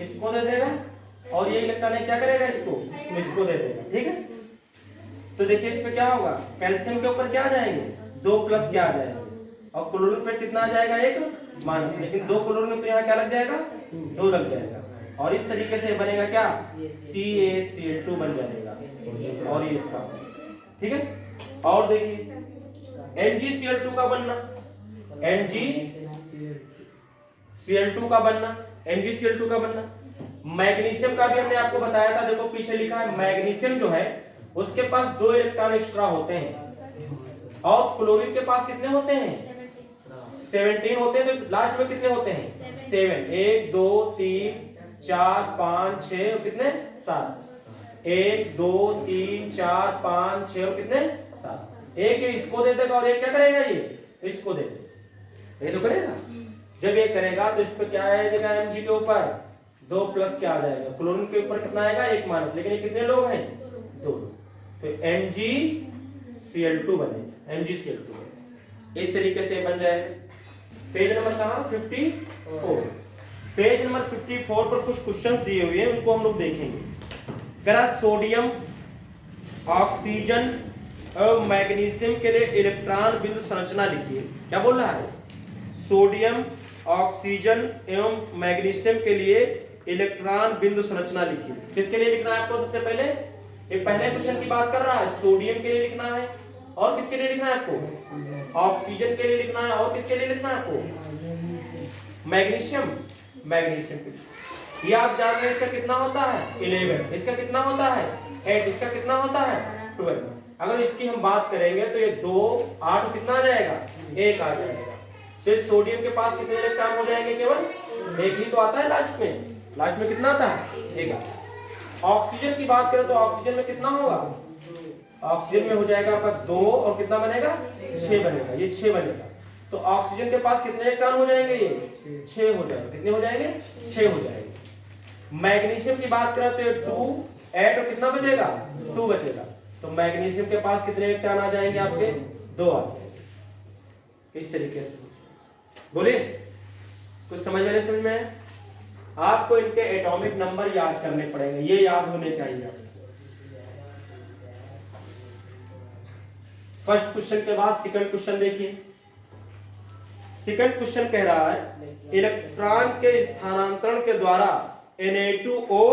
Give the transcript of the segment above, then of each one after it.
इसको दे देगा और ये इलेक्ट्रॉन क्या करेगा इसको दे देगा। ठीक है, तो देखिए इस पे क्या होगा, कैल्शियम के ऊपर क्या आ जाएंगे 2 प्लस क्या आ जाएगा और क्लोरीन पे कितना आ जाएगा 1 माइनस, लेकिन 2 क्लोरीन तो यहाँ क्या लग जाएगा 2 लग जाएगा और इस तरीके से बनेगा क्या CaCl2 बन जाएगा और ये इसका। ठीक है, और देखिए MgCl2 का बनना, MgCl2 का बनना, मैग्नीशियम का भी हमने आपको बताया था, देखो पीछे लिखा है मैग्नीशियम जो है उसके पास 2 इलेक्ट्रॉन एक्स्ट्रा होते हैं और क्लोरीन के पास कितने होते हैं 17 होते हैं, तो लास्ट में कितने होते हैं 7, 1 2 3 4 5 6 और कितने 7, 1 2 3 4 5 6 और कितने 7, एक ये इसको दे देगा और एक क्या करेगा ये इसको दे देगा, ये तो करेगा। जब ये करेगा तो इस पे क्या आएगा Mg के ऊपर 2 प्लस क्या आ जाएगा, क्लोरीन के ऊपर कितना आएगा 1 माइनस, लेकिन ये कितने लोग हैं 2, तो MgCl2 बनेगा, MgCl2 इस तरीके से बन जाएगा। पेज नंबर कहां 54, पेज नंबर 54 पर कुछ क्वेश्चंस दिए हुए हैं उनको हम लोग देखेंगे। करा सोडियम ऑक्सीजन और मैग्नीशियम के लिए इलेक्ट्रॉन बिंदु संरचना लिखिए। क्या बोल रहा है, सोडियम ऑक्सीजन एवं मैग्नीशियम के लिए इलेक्ट्रॉन बिंदु संरचना लिखिए। किसके लिए लिखना है आपको, सबसे पहले एक पहले क्वेश्चन की बात कर रहा है, सोडियम के लिए लिखना है और किसके लिए लिखना है आपको, ऑक्सीजन के लिए लिखना है और किसके लिए लिखना है आपको, मैग्नीशियम के लिए। ये आप जान रहे हैं इसका कितना होता है 11, इसका कितना होता है 8, इसका कितना होता है 12। अगर इसकी हम बात करेंगे तो ये 2 8 कितना आ जाएगा 1 आ जाएगा, तो सोडियम के पास कितने इलेक्ट्रॉन हो जाएंगे, केवल 1 ही तो आता है लास्ट में कितना आता है 1 आता है। ऑक्सीजन की बात करें तो ऑक्सीजन में कितना होगा, ऑक्सीजन में हो जाएगा आपका 2 और कितना बनेगा 6 बनेगा, ये 6 बनेगा, तो ऑक्सीजन के पास कितने इलेक्ट्रॉन हो जाएंगे ये 6 हो जाएंगे, कितने हो जाएंगे 6 हो जाएंगे। मैग्नीशियम की बात करें तो ये 2 8 और कितना बचेगा 2 बचेगा, तो मैग्नीशियम के पास कितने इलेक्ट्रॉन आ जाएंगे आपके 2 आ जाएंगे। इस तरीके से बोलिए, कुछ समझ में आया? आपको इनके एटॉमिक नंबर याद करने पड़ेंगे, ये याद होने चाहिए आपको। फर्स्ट क्वेश्चन के बाद सेकंड क्वेश्चन देखिए। सेकंड क्वेश्चन कह रहा है इलेक्ट्रॉन के स्थानांतरण के द्वारा Na2O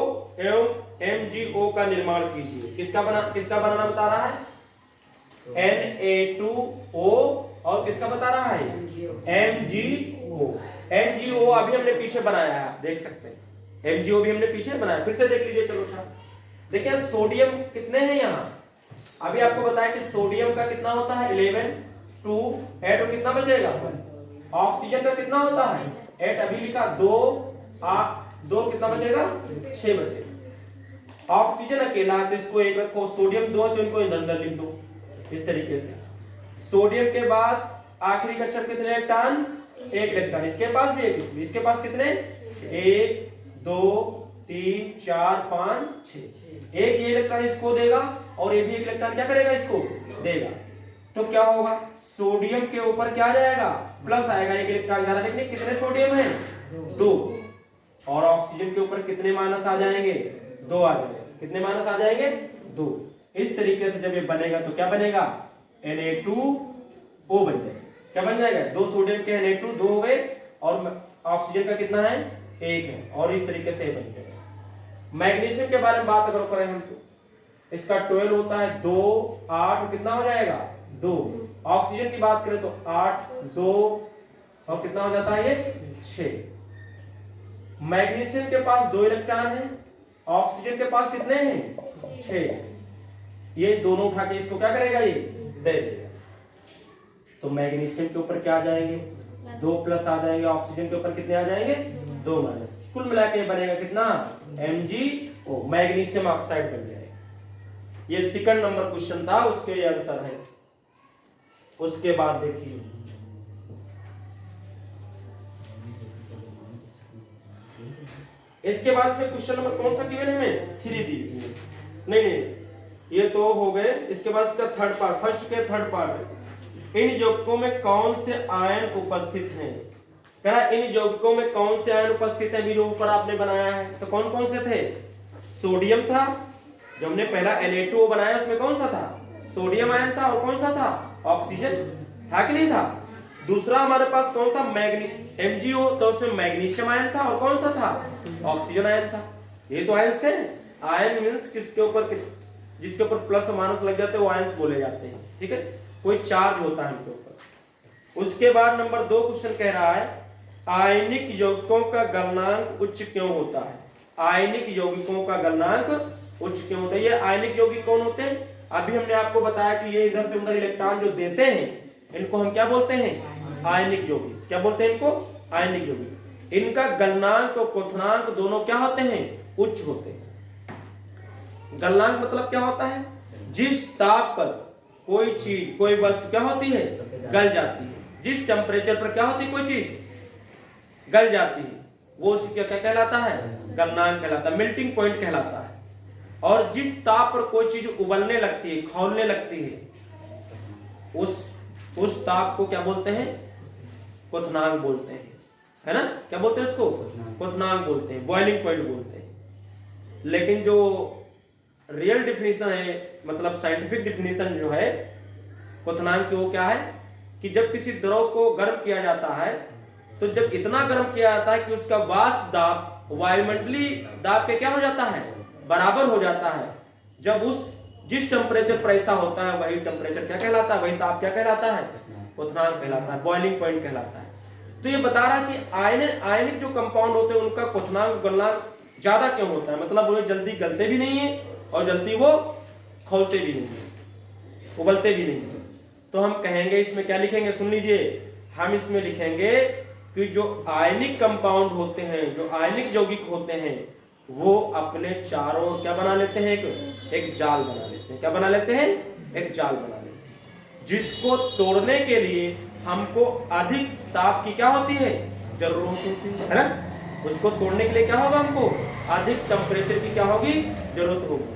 एवं MgO का निर्माण कीजिए। किसका बनाना बता रहा है, Na2O और किसका बता रहा है MgO। MgO अभी हमने पीछे बनाया है, आप देख सकते हैं MgO भी हमने पीछे बनाया, फिर से देख लीजिए। चलो अच्छा देखिए सोडियम कितने हैं यहाँ, अभी आपको बताया कि सोडियम का कितना होता है 11, 2 8 और कितना बचेगा, ऑक्सीजन का कितना होता है 8, अभी लिखा 2 कितना बचेगा 6 बचेगा। ऑक्सीजन अकेला है तो इसको एक रखो, सोडियम 2 तो इनको इधर लिख दो इस तरीके से। सोडियम के पास आखिरी कक्षक कितने इलेक्ट्रॉन 1 इलेक्ट्रॉन, इसके पास भी एक, इसके पास कितने 1 2 3 4 5 6, एक ये इलेक्ट्रॉन इसको देगा और ये भी एक इलेक्ट्रॉन क्या करेगा इसको देगा, तो क्या होगा सोडियम के ऊपर क्या आ जाएगा प्लस आएगा, एक इलेक्ट्रॉन जा रहा है, लेकिन कितने सोडियम है 2, और ऑक्सीजन के ऊपर कितने माइनस आ जाएंगे 2 आ जाएंगे, कितने माइनस आ जाएंगे 2। इस तरीके से जब ये बनेगा तो क्या बनेगा Na2O बन जाएगा। क्या बन जाएगा 2 सोडियम के Na2 2 हो गए और ऑक्सीजन का कितना है 1 है, और इस तरीके से बन जाएगा। मैग्नीशियम के बारे में बात अगर करें हम तो इसका 12 होता है 2 8 कितना हो जाएगा 2, ऑक्सीजन की बात करें तो 8 2 और कितना हो जाता है ये 6। मैग्नीशियम के पास 2 इलेक्ट्रॉन हैं, ऑक्सीजन के पास कितने हैं 6, ये दोनों उठा के इसको क्या करेगा ये दे देगा, तो मैग्नीशियम के ऊपर क्या आ जाएंगे 2 प्लस आ जाएंगे, ऑक्सीजन के ऊपर कितने आ जाएंगे 2 माइनस, कुल मिला के बनेगा कितना MgO, मैग्नीशियम ऑक्साइड बन जाएगा। ये सेकंड नंबर क्वेश्चन था, उसके आंसर है। उसके बाद देखिए इसके बाद में क्वेश्चन नंबर कौन सा गिवन है हमें 3 दी, नहीं ये तो हो गए। इसके बाद इसका थर्ड पार्ट, फर्स्ट के थर्ड पार्ट, इन यौगिकों में कौन से आयन उपस्थित हैं। कह रहा इन यौगिकों में कौन से आयन उपस्थित है, भी जो ऊपर आपने बनाया है, तो कौन कौन से थे? सोडियम था, जो हमने पहला Na2O बनाया उसमें कौन सा था? सोडियम आयन था, और कौन सा था? ऑक्सीजन था कि नहीं था? दूसरा हमारे पास कौन था? MgO, तो उसमें मैग्नीशियम आयन था, और कौन सा था? ऑक्सीजन आयन था। ये तो आयंस थे। आयन मींस किसके ऊपर, जिसके ऊपर प्लस माइनस लग जाते हैं वो आयंस बोले जाते हैं, ठीक है, कोई चार्ज होता है उनके ऊपर। उसके बाद नंबर 2 क्वेश्चन कह रहा है आयनिक यौगिकों का गलनांक उच्च क्यों होता है? आयनिक यौगिकों का गलनांक उच्च क्यों होता है? ये आयनिक यौगिक कौन होते हैं? अभी हमने आपको बताया कि ये इधर से उधर इलेक्ट्रॉन जो देते हैं इनको हम क्या बोलते हैं? आयनिक यौगिक। क्या बोलते हैं इनको? आयनिक यौगिक। इनका गलनांक और क्वथनांक दोनों क्या होते हैं? उच्च होते हैं। गलनांक मतलब क्या होता है? जिस ताप पर कोई चीज, कोई वस्तु क्या होती है? गल जाती है। जिस टेम्परेचर पर क्या होती है? कोई चीज गल जाती है, वो उसी क्या कहलाता है? गलनांक कहलाता है, मेल्टिंग पॉइंट कहलाता है। और जिस ताप पर कोई चीज उबलने लगती है, खौलने लगती है, उस ताप को क्या बोलते हैं? क्वथनांक बोलते हैं, है ना? क्या बोलते हैं उसको? क्वथनांक बोलते हैं, बॉइलिंग पॉइंट बोलते हैं। लेकिन जो रियल डिफिनीशन है, मतलब साइंटिफिक डिफिनीशन जो है क्वथनांक की, वो क्या है कि जब किसी द्रव को गर्म किया जाता है, तो जब इतना गर्म किया जाता है कि उसका वाष्प दाब वायुमंडलीय दाब के क्या हो जाता है? बराबर हो जाता है। जब जिस टेम्परेचर पर ऐसा होता है वही टेम्परेचर क्या कहलाता है? वही ताप क्या कहलाता है? क्वथनांक कहलाता है, बॉइलिंग पॉइंट कहलाता है। तो ये बता रहा है कि आयनिक जो कंपाउंड होते हैं उनका क्वथनांक गलनांक ज्यादा क्यों होता है? मतलब वो जल्दी गलते भी नहीं है और जल्दी वो खौलते भी नहीं है, उबलते भी नहीं है। तो हम कहेंगे, इसमें क्या लिखेंगे? सुन लीजिए, हम इसमें लिखेंगे कि जो आयनिक कंपाउंड होते हैं, जो आयनिक यौगिक होते हैं, वो अपने चारों ओर क्या बना लेते हैं? एक जाल बना लेते हैं। क्या बना लेते हैं? एक जाल बना लेते हैं, जिसको तोड़ने के लिए हमको अधिक ताप की क्या होती है? जरूरत होती है ना? उसको तोड़ने के लिए क्या होगा? हमको अधिक टेम्परेचर की क्या होगी? जरूरत होगी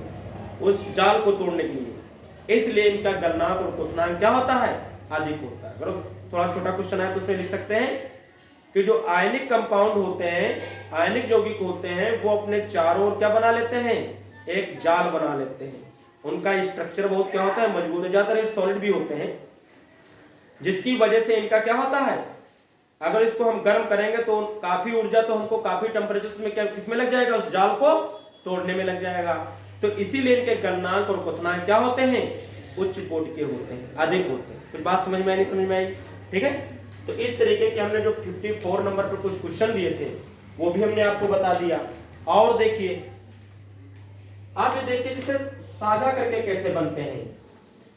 उस जाल को तोड़ने के लिए। इसलिए इनका गलनांक और क्वथनांक क्या होता है? अधिक होता है। अगर थोड़ा छोटा क्वेश्चन है तो उसमें लिख सकते हैं कि जो आयनिक कंपाउंड होते हैं, आयनिक यौगिक होते हैं, वो अपने चारों ओर क्या बना लेते हैं? एक जाल बना लेते हैं। उनका स्ट्रक्चर बहुत क्या होता है? मजबूत है। ज्यादातर सॉलिड भी होते हैं, जिसकी वजह से इनका क्या होता है? अगर इसको हम गर्म करेंगे तो काफी ऊर्जा, तो हमको काफी टेम्परेचर में क्या किसमें लग जाएगा? उस जाल को तोड़ने में लग जाएगा। तो इसीलिए इनके गलनांक और क्वथनांक क्या होते हैं? उच्च कोटि के होते हैं, अधिक होते हैं। कुछ बात समझ में आई? नहीं समझ में आई? ठीक है। तो इस तरीके के हमने जो 54 नंबर पर कुछ क्वेश्चन दिए थे वो भी हमने आपको बता दिया। और देखिए, आप ये देखिए जिसे साझा करके कैसे बनते हैं,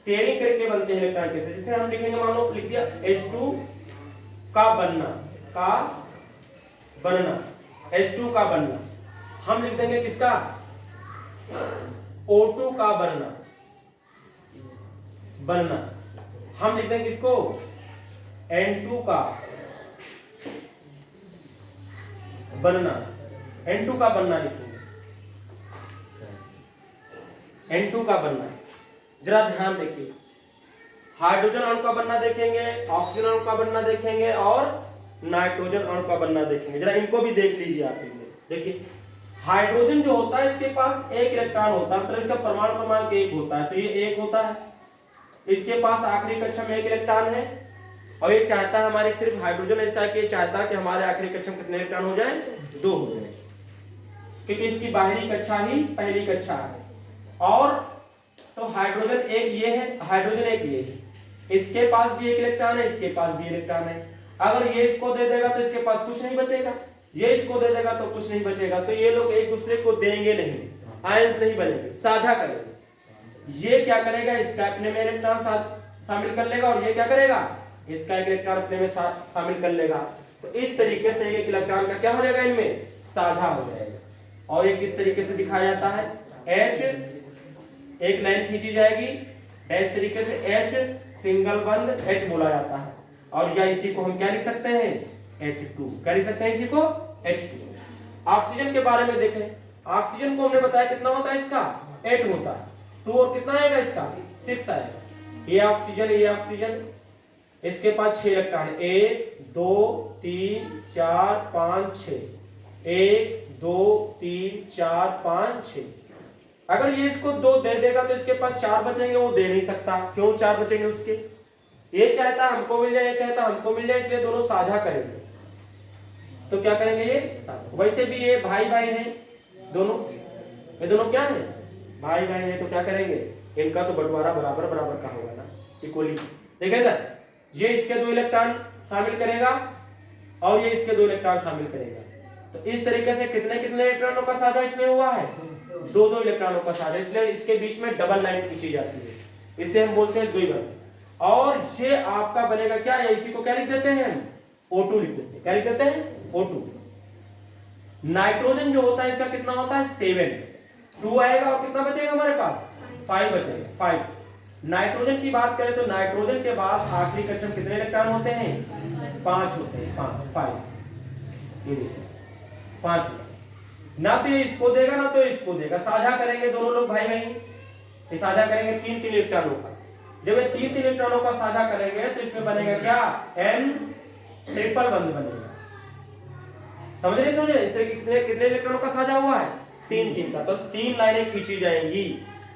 शेयरिंग करके बनते हैं इलेक्ट्रॉन कैसे। जिसे हम लिखेंगे, मान लो लिख दिया H2 का बनना, H2 का बनना। हम लिख देंगे किसका? O2 का बनना। हम लिख देंगे किसको? N2 का बनना। N2 का बनना लिखेंगे, N2 का बनना। जरा ध्यान देखिए, हाइड्रोजन अणु का बनना देखेंगे, ऑक्सीजन अणु का बनना देखेंगे, और नाइट्रोजन अणु का बनना देखेंगे। जरा इनको भी देख लीजिए आप। देखिए, हाइड्रोजन जो होता है इसके पास एक इलेक्ट्रॉन होता है, मतलब इसका परमाणु क्रमांक 1 होता है, तो ये 1 होता है। इसके पास आखिरी कक्षा में 1 इलेक्ट्रॉन है, और ये चाहता है हमारे सिर्फ हाइड्रोजन ऐसा है कि ये चाहता है कि हमारे आखिरी कक्षा में कितने इलेक्ट्रॉन हो जाए? 2 हो जाए, क्योंकि इसकी बाहरी कक्षा ही पहली कक्षा है। और तो हाइड्रोजन एक ये है, हाइड्रोजन एक ये है, इसके पास भी 1 इलेक्ट्रॉन है, इसके पास भी इलेक्ट्रॉन है। अगर ये इसको दे देगा तो इसके पास कुछ नहीं बचेगा, ये इसको दे देगा तो कुछ नहीं बचेगा। तो ये लोग एक दूसरे को देंगे नहीं, आयंस नहीं बनेंगे, साझा करेंगे। ये क्या करेगा? इसका अपने में इलेक्ट्रॉन शामिल कर लेगा, और ये क्या करेगा? इसका एक इलेक्ट्रॉन अपने में शामिल कर लेगा। तो इस तरीके से एक इलेक्ट्रॉन का क्या हो जाएगा? इनमें साझा हो जाएगा। और ये किस तरीके से दिखाया जाता है? H, एक लाइन खींची जाएगी, इस तरीके से H सिंगल बंद H बोला जाता है। और या इसी को हम क्या लिख सकते हैं? H2। क्या लिख सकते हैं इसी को? H2। ऑक्सीजन के बारे में देखें, ऑक्सीजन को हमने बताया कितना होता है इसका? 8 होता है। 2 और कितना आएगा इसका? 6 आएगा। ये ऑक्सीजन, ये ऑक्सीजन, इसके पास 6 इलेक्ट्रॉन, 1 2 3 4 5 6, 1 2 3 4 5 6। अगर ये इसको 2 दे देगा तो इसके पास 4 बचेंगे, वो दे नहीं सकता। क्यों 4 बचेंगे उसके? ये चाहता हमको मिल जाए, ये चाहता हमको मिल जाए, इसलिए दोनों साझा करेंगे। तो क्या करेंगे? ये साझा। वैसे भी ये भाई भाई हैं दोनों, ये दोनों क्या है? भाई भाई है। तो क्या करेंगे? इनका तो बंटवारा बराबर बराबर का होगा ना, इक्वली। देखिए इधर, ये इसके 2 इलेक्ट्रॉन शामिल करेगा और ये इसके 2 इलेक्ट्रॉन शामिल करेगा। तो इस तरीके से कितने कितने इलेक्ट्रॉनों का साझा इसमें हुआ है? 2 इलेक्ट्रॉनों का साझा, इसलिए इसके बीच में डबल लाइन खींची जाती है, इसे हम बोलते हैं द्विबंध। और ये आपका बनेगा क्या? इसी को क्या लिख देते हैं हम? O2 लिख देते हैं। क्या लिख देते हैं? O2। नाइट्रोजन जो होता है इसका कितना होता है? 7, 2 आएगा और कितना बचेगा हमारे पास? 5 बचेगा, 5। नाइट्रोजन की बात करें तो नाइट्रोजन के पास आखिरी कक्षम कितने इलेक्ट्रॉन होते हैं? 5 होते हैं, 5। ये देखिए 5। ना तो ये इसको देगा ना तो इसको देगा, साझा करेंगे दोनों लोग भाई बहन, ये साझा करेंगे 3 इलेक्ट्रॉनों का। जब ये 3 इलेक्ट्रॉनों का साझा करेंगे तो इसमें बनेगा क्या? N ट्रिपल बंध बनेगा। समझ रहे? समझ रहे? इस तरह कितने इलेक्ट्रॉनों का साझा हुआ है? 3 का। तो 3 लाइनें खींची जाएंगी।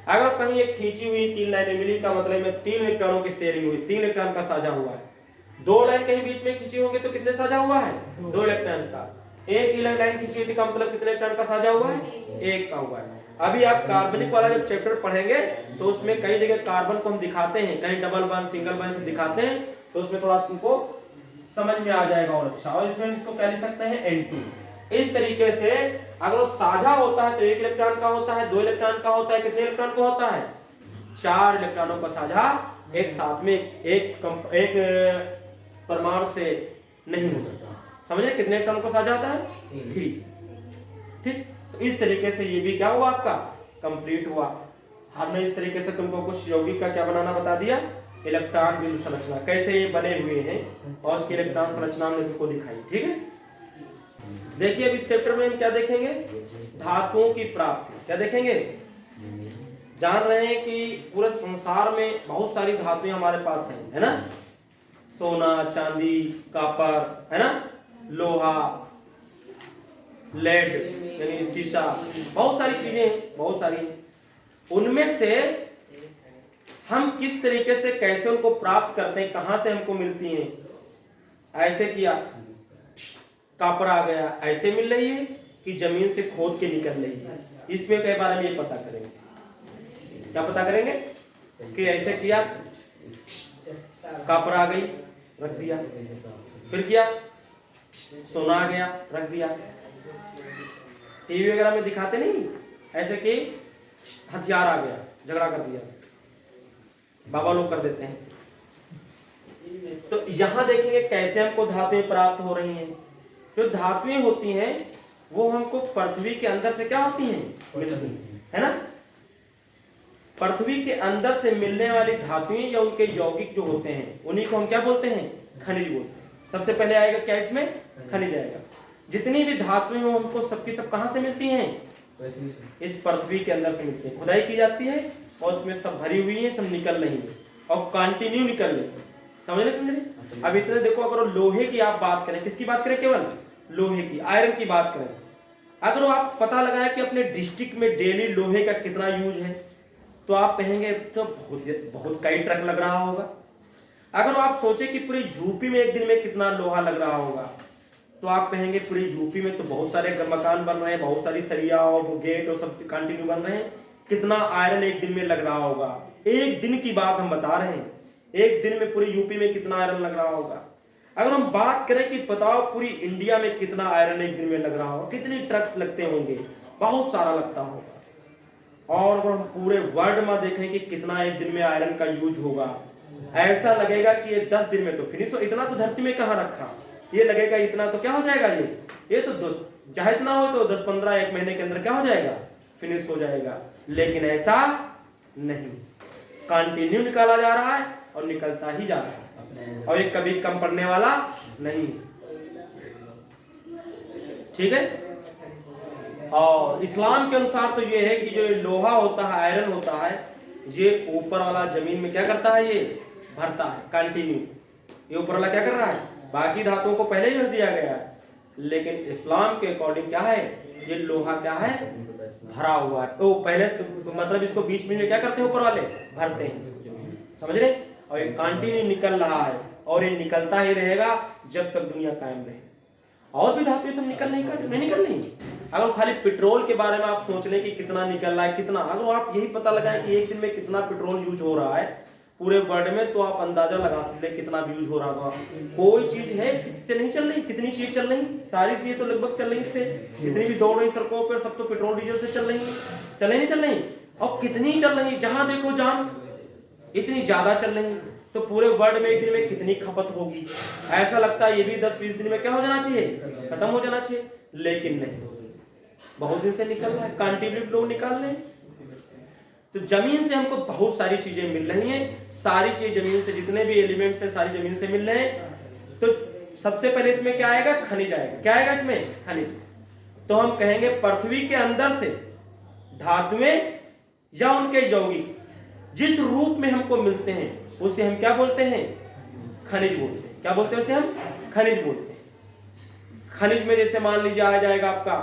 अगर कहीं एक खींची हुई 3 लाइनें मिली का मतलब में 3 इलेक्ट्रॉनों की शेयरिंग हुई, 3 इलेक्ट्रॉन का साझा हुआ है। 2 लाइन कहीं बीच में खींची होंगे तो कितने साझा हुआ है? 2 इलेक्ट्रॉन का। एक लाइन खींची थी का मतलब कितने इलेक्ट्रॉन का साझा हुआ है? 1 का हुआ है। अभी आप कार्बनिक वाला जब चैप्टर पढ़ेंगे तो उसमें कई जगह कार्बन को हम दिखाते हैं, कहीं डबल बॉन्ड सिंगल बॉन्ड से दिखाते हैं, तो उसमें थोड़ा तुमको समझ में आ जाएगा और अच्छा। और इसमें इसको क्या लिख सकते हैं? N2। इस तरीके से अगर वो साझा होता है तो 1 इलेक्ट्रॉन का होता है, 2 इलेक्ट्रॉन का होता है, कितने इलेक्ट्रॉन का होता है? 4 इलेक्ट्रॉनों का साझा एक साथ में एक परमाणु से नहीं हो सकता। समझ रहे? कितने इलेक्ट्रॉन को साझा होता है? 3। ठीक। तो इस तरीके से ये भी क्या हुआ? आपका कंप्लीट हुआ। हमने इस तरीके से तुमको कुछ यौगिक का क्या बनाना बता दिया, इलेक्ट्रॉन बिंदु संरचना कैसे ये बने हुए हैं और उसकी इलेक्ट्रॉन संरचना हमने तुमको दिखाई। ठीक है, देखिए अब इस चैप्टर में हम क्या देखेंगे? धातुओं की प्राप्ति। क्या देखेंगे? जान रहे हैं कि पूरे संसार में बहुत सारी धातुएं हमारे पास हैं, है ना? सोना, चांदी, कॉपर, है ना, लोहा, लेड यानी शीशा, बहुत सारी चीजें हैं, बहुत सारी। उनमें से हम किस तरीके से कैसे उनको प्राप्त करते हैं, कहां से हमको मिलती हैं? ऐसे किया कॉपर आ गया, ऐसे मिल रही है कि जमीन से खोद के निकल रही है? इसमें कई बार हम ये पता करेंगे। क्या पता करेंगे? कि ऐसे किया कॉपर आ गई, रख दिया, फिर किया सोना आ गया, रख दिया। टीवी वगैरह में दिखाते नहीं, ऐसे कि हथियार आ गया, झगड़ा कर दिया, बाबा लोग कर देते हैं। तो यहां देखेंगे कैसे हमको धातुएं प्राप्त हो रही हैं। जो धातुएं होती हैं वो हमको पृथ्वी के अंदर से क्या होती हैं? मिलती हैं, है ना? पृथ्वी के अंदर से मिलने वाली धातुएं या उनके यौगिक जो होते हैं उन्हीं को हम क्या बोलते हैं? खनिज बोलते हैं। सबसे पहले आएगा क्या इसमें? खनिज आएगा। जितनी भी धातुएं हो हमको सबकी सब कहां से मिलती हैं? इस पृथ्वी के अंदर से मिलती है। खुदाई की जाती है और उसमें सब भरी हुई है, सब निकल रही है और कंटिन्यू निकल रही है। समझ रहे? अब इतने देखो, अगर लोहे की आप बात करें, किसकी बात करें? केवल लोहे की, आयरन की बात करें। अगर आप पता लगाएं कि अपने डिस्ट्रिक्ट में डेली लोहे का कितना यूज है तो आप कहेंगे तो बहुत कई ट्रक लग रहा होगा। अगर आप सोचे कि पूरी यूपी में एक दिन में कितना लोहा लग रहा होगा तो आप कहेंगे पूरी यूपी में तो बहुत सारे मकान बन रहे हैं, बहुत सारी सरिया और गेट और सब कंटिन्यू बन रहे हैं, कितना आयरन एक दिन में लग रहा होगा। एक दिन की बात हम बता रहे हैं, एक दिन में पूरी यूपी में कितना आयरन लग रहा होगा। अगर हम बात करें कि बताओ पूरी इंडिया में कितना आयरन एक दिन में लग रहा होगा, कितने ट्रक्स लगते होंगे, बहुत सारा लगता होगा। और अगर हम पूरे वर्ल्ड में देखें कि कितना एक दिन में आयरन का यूज होगा, ऐसा लगेगा कि ये 10 दिन में तो फिनिश हो। इतना तो धरती में कहां रखा, ये लगेगा इतना तो क्या हो जाएगा, ये तो चाहे इतना हो तो 10-15 एक महीने के अंदर क्या हो जाएगा, फिनिश हो जाएगा। लेकिन ऐसा नहीं, कंटिन्यू निकाला जा रहा है और निकलता ही जा रहा है और ये कभी कम पड़ने वाला नहीं। ठीक है। और इस्लाम के अनुसार तो ये है कि जो लोहा होता है, आयरन होता है, ये ऊपर वाला जमीन में क्या करता है, ये भरता है कंटिन्यू। ये ऊपर वाला क्या कर रहा है, बाकी धातुओं को पहले ही भर दिया गया है। लेकिन इस्लाम के अकॉर्डिंग क्या है, ये लोहा क्या है, भरा हुआ है। तो पहले मतलब इसको बीच में क्या करते हैं, ऊपर वाले भरते हैं, समझ रहे। और ये कंटिन्यू निकल रहा है और ये निकलता ही रहेगा जब तक दुनिया कायम रहे। और भी धातु सब निकल नहीं। अगर खाली पेट्रोल के बारे में आप सोच लें कि कितना निकल रहा है, कितना, अगर आप यही पता लगाएं कि एक दिन में कितना पेट्रोल यूज हो रहा है पूरे वर्ल्ड में, तो आप अंदाजा लगा सकते हैं कितना यूज हो रहा होगा। कोई चीज है इससे नहीं चल रही, कितनी चीजें चल रही, सारी चीजें तो लगभग चल रही इससे, कितनी भी दौड़ रही सड़कों पर, सब तो पेट्रोल डीजल से चल रही। और कितनी चल रही, जहां देखो जान इतनी ज्यादा चल रही, तो पूरे वर्ल्ड में एक दिन में कितनी खपत होगी। ऐसा लगता है ये भी 10-20 दिन में क्या हो जाना चाहिए, खत्म हो जाना चाहिए, लेकिन नहीं, बहुत दिन से निकल रहा है, कंटिन्यू फ्लो निकाल रहे हैं। तो जमीन से हमको बहुत सारी चीजें मिल रही हैं, सारी चीजें जमीन से, जितने भी एलिमेंट्स हैं सारी जमीन से मिल रहे हैं। तो सबसे पहले इसमें क्या आएगा, खनिज आएगा। क्या आएगा इसमें, खनिज। तो हम कहेंगे पृथ्वी के अंदर से धातुएं या उनके यौगिक जिस रूप में हमको मिलते हैं उसे हम क्या बोलते हैं, खनिज बोलते हैं। क्या बोलते हैं उसे हम, खनिज बोलते हैं। खनिज में जैसे मान लीजिए आ जाएगा आपका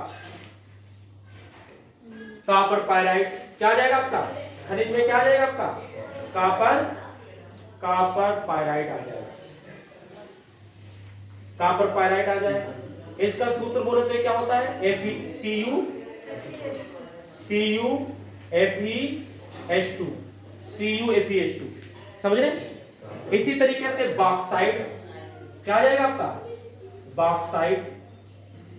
कॉपर पायराइट, क्या आ जाएगा आपका, खनिज में क्या आ जाएगा आपका, कॉपर पायराइट आ जाएगा, कॉपर पायराइट आ जाएगा। इसका सूत्र बोले तो क्या होता है, CuFeS2, समझ रहे। इसी तरीके से बॉक्साइट क्या आ जाएगा आपका,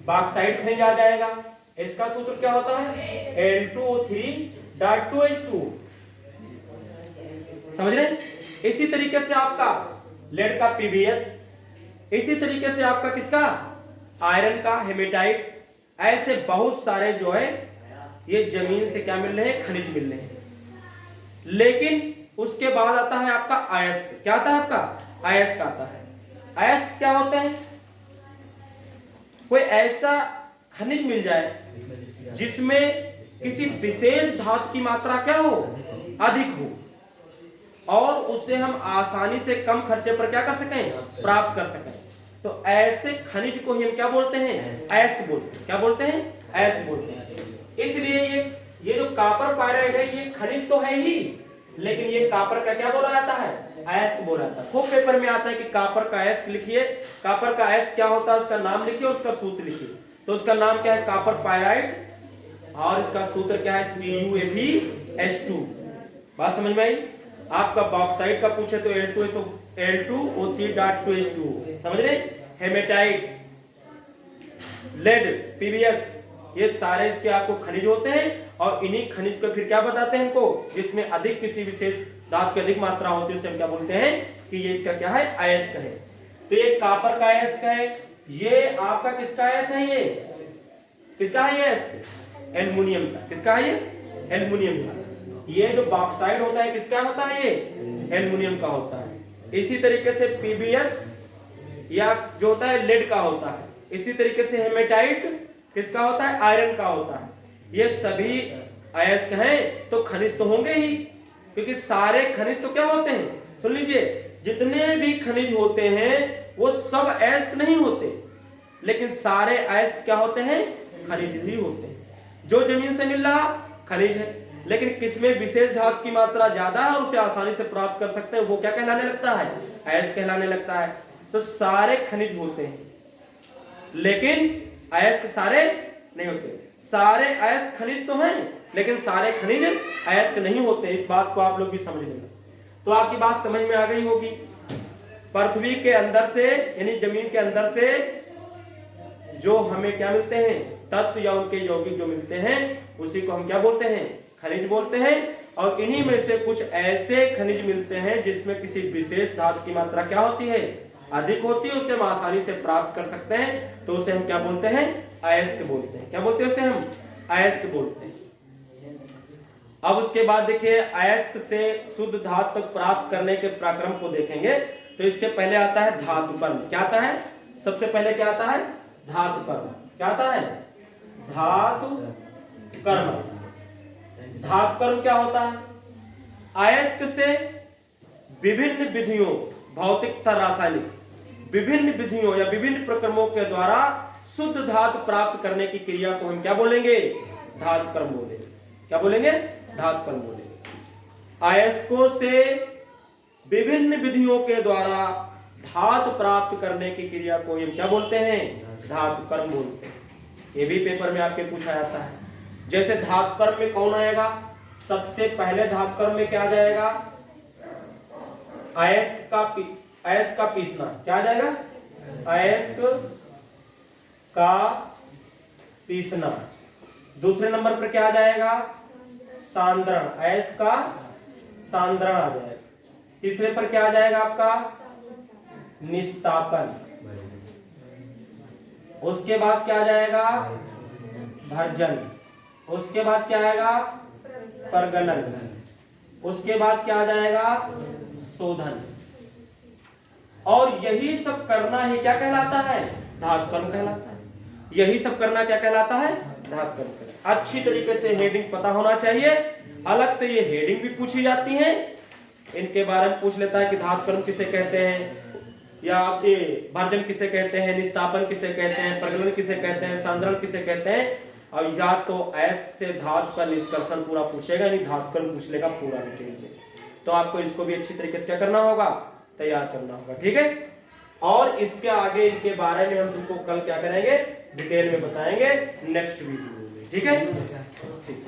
बॉक्साइट खनिज आ जाएगा। इसका सूत्र क्या होता है, Al2O3.2H2, समझ रहे। इसी तरीके से आपका लेड का PbS, इसी तरीके से आपका किसका, आयरन का हेमेटाइट। ऐसे बहुत सारे जो है ये जमीन से क्या मिल रहे हैं, खनिज मिल रहे हैं। लेकिन उसके बाद आता है आपका अयस्क। क्या आता है आपका, अयस्क आता है। अयस्क क्या होते हैं, कोई ऐसा खनिज मिल जाए जिसमें किसी विशेष धातु की मात्रा क्या हो, अधिक हो, और उसे हम आसानी से कम खर्चे पर क्या कर सकें, प्राप्त कर सकें। तो ऐसे खनिज को ही हम क्या बोलते हैं, अयस्क बोलते हैं। क्या बोलते हैं, अयस्क बोलते हैं। इसलिए ये जो कॉपर पायराइट है ये खनिज तो है ही, लेकिन ये कॉपर का क्या बोला जाता है, अयस्क बोला जाता है। खूब पेपर में आता है कि कॉपर का अयस्क लिखिए, कॉपर का अयस्क क्या होता है, उसका नाम लिखिए, उसका सूत्र लिखिए। तो उसका नाम क्या है, कॉपर पायराइट, और इसका सूत्र क्या है, CuFeS2। बात समझ में आई। आपका बॉक्साइट का पूछे तो Al2O3.2H2, समझ रहे। हेमेटाइट, लेड, PbS, ये सारे इसके आपको खनिज होते हैं। और इन्हीं खनिज को फिर क्या बताते हैं इनको, जिसमें अधिक किसी विशेष धातु की अधिक मात्रा होती है उसे हम क्या बोलते हैं कि ये इसका क्या है, अयस्क है। तो ये कॉपर का अयस्क है, ये आपका किसका अयस्क है, ये किसका है, ये एल्युमिनियम का। किसका है ये, एल्युमिनियम का। ये जो बॉक्साइट होता है किसका होता है, ये एल्युमिनियम का होता है। इसी तरीके से PbS या जो होता है लेड का होता है। इसी तरीके से हेमेटाइट किसका होता है, आयरन का होता है। ये सभी अयस्क हैं, तो खनिज तो होंगे ही, क्योंकि सारे खनिज तो क्या होते हैं, सुन लीजिए, जितने भी खनिज होते हैं वो सब अयस्क नहीं होते, लेकिन सारे अयस्क क्या होते हैं, खनिज ही होते हैं। जो जमीन से मिल रहा खनिज है, लेकिन किसमें विशेष धातु की मात्रा ज्यादा है और उसे आसानी से प्राप्त कर सकते हैं, वो क्या कहलाने लगता है, अयस्क कहलाने लगता है। तो सारे खनिज होते हैं, लेकिन अयस्क सारे नहीं होते। सारे अयस्क खनिज तो हैं, लेकिन सारे खनिज अयस्क नहीं होते। इस बात को आप लोग भी समझ लेंगे। तो आपकी बात समझ में आ गई होगी। पृथ्वी के अंदर से यानी जमीन के अंदर से जो हमें क्या मिलते हैं, तत्व या उनके यौगिक जो मिलते हैं, उसी को हम क्या बोलते हैं, खनिज बोलते हैं। और इन्हीं में से कुछ ऐसे खनिज मिलते हैं जिसमें किसी विशेष धातु की मात्रा क्या होती है, अधिक होती है, उसे हम आसानी से प्राप्त कर सकते हैं, तो उसे हम क्या बोलते हैं, अयस्क बोलते हैं। क्या बोलते हैं उसे हम, अयस्क बोलते हैं। अब उसके बाद देखिए अयस्क से शुद्ध धातु तक प्राप्त करने के प्रक्रम को देखेंगे। तो इससे पहले आता है धातु कर्म। क्या आता है, सबसे पहले क्या आता है, धातु कर्म। क्या आता है, धातु कर्म। धातु कर्म क्या होता है, अयस्क से विभिन्न विधियों, भौतिक तथा रासायनिक, विभिन्न विधियों या विभिन्न प्रक्रमों के द्वारा शुद्ध धातु प्राप्त करने की क्रिया को हम क्या बोलेंगे? धातु कर्म बोलेंगे। क्या बोलेंगे? धातु कर्म बोलेंगे। अयस्कों से विभिन्न विधियों के द्वारा धातु प्राप्त करने की क्रिया को हम क्या बोलते हैं? धातु कर्म बोलते हैं। ये भी पेपर में आपके पूछा जाता है। जैसे धातु कर्म में कौन आएगा? सबसे पहले धातु कर्म में क्या आ जाएगा? अयस्क का पीसना। क्या आ जाएगा? अयस्क का पीसना। दूसरे नंबर पर क्या आ जाएगा? सांद्रण। अयस्क का सांद्रण आ जाएगा। तीसरे पर क्या आ जाएगा आपका? निस्तापन। उसके बाद क्या आ जाएगा? भर्जन। उसके बाद क्या आएगा? परगलन। उसके बाद क्या आ जाएगा? शोधन। और यही सब करना ही क्या कहलाता है? धातु कर्म कहलाता है। यही सब करना क्या कहलाता है? धातु कर्म कहलाता है। अच्छी तरीके से हेडिंग पता होना चाहिए। अलग से ये हेडिंग भी पूछी जाती है, इनके बारे में पूछ लेता है कि धातु कर्म किसे कहते हैं, या आपके भर्जन किसे कहते हैं, निस्तापन किसे कहते हैं, प्रगलन किसे कहते हैं, सांद्रण किसे कहते हैं। और या तो अयस्क से धातु का निष्कर्षण पूरा पूछेगा, नहीं धातु कर्म पूछ लेगा पूरा डिटेल में। तो आपको इसको भी अच्छी तरीके से क्या करना होगा? तैयार करना होगा। ठीक है। और इसके आगे इनके बारे में हम तुमको कल क्या करेंगे? डिटेल में बताएंगे नेक्स्ट वीडियो में। ठीक है। ठीक।